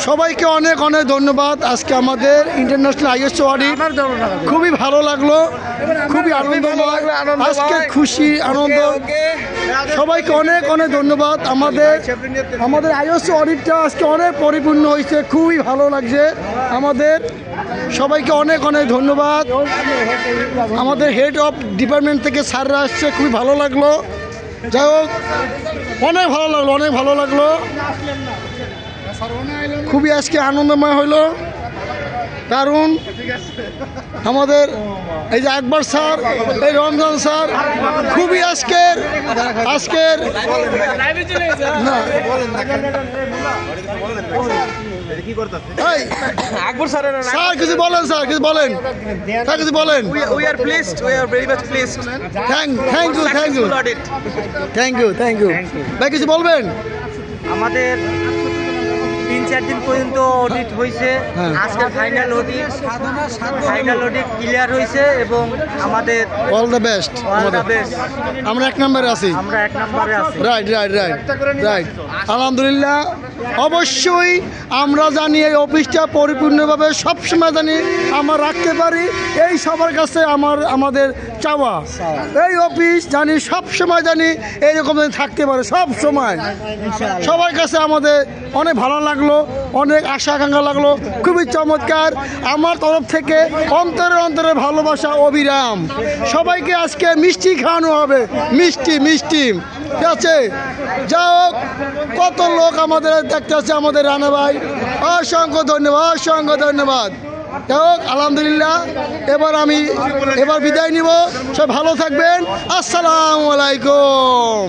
সবাইকে অনেক অনেক ধন্যবাদ। আজকে আমাদের ইন্টারন্যাশনাল আইএসও অডিট খুবই ভালো লাগলো, খুবই আনন্দময়, আজকে খুশি আনন্দ। সবাইকে অনেক অনেক ধন্যবাদ। আমাদের আইএসও অডিটটা আজকে অনেক পরিপূর্ণ হয়েছে, খুবই ভালো লাগছে আমাদের। সবাইকে অনেক অনেক ধন্যবাদ। আমাদের হেড অফ ডিপার্টমেন্ট থেকে স্যাররা আসছে, খুবই ভালো লাগলো। যাই হোক, অনেক ভালো লাগলো, অনেক ভালো লাগলো, খুবই আজকে আনন্দময় হইল। কারণ আমাদের এই যে আকবর স্যার, এই রমজান স্যার খুবই আজকের না স্যার কিছু বলেন, স্যার কিছু বলেন, স্যার কিছু বলেন। We are pleased. We are very much pleased. Thank you ভাই, কিছু বলবেন? আমাদের 3-4 দিন পর্যন্ত অডিট হয়েছে, আজকে ফাইনাল অডিট ক্লিয়ার হয়েছে এবং আমাদের অল দ্য বেস্ট। আমরা 1 নম্বরে আছি। রাইট। আলহামদুলিল্লাহ। অবশ্যই আমরা জানি এই অফিসটা পরিপূর্ণভাবে সবসময় জানি আমরা রাখতে পারি, এই সবার কাছে আমাদের চাওয়া। এই অফিস জানি সবসময় জানি এইরকম থাকতে পারে সব সময়। সবার কাছে আমাদের অনেক ভালো লাগলো, অনেক আশা আকাঙ্ক্ষা লাগলো, খুবই চমৎকার। আমার তরফ থেকে অন্তরে ভালোবাসা অবিরাম। সবাইকে আজকে মিষ্টি খাওয়ানো হবে, মিষ্টি ঠিক আছে। যা হোক, কত লোক আমাদের দেখতে আছে, আমাদের রানা ভাই, অসংখ্য ধন্যবাদ। যাই হোক, আলহামদুলিল্লাহ। এবার বিদায় নিব। সব ভালো থাকবেন। আসসালামু আলাইকুম।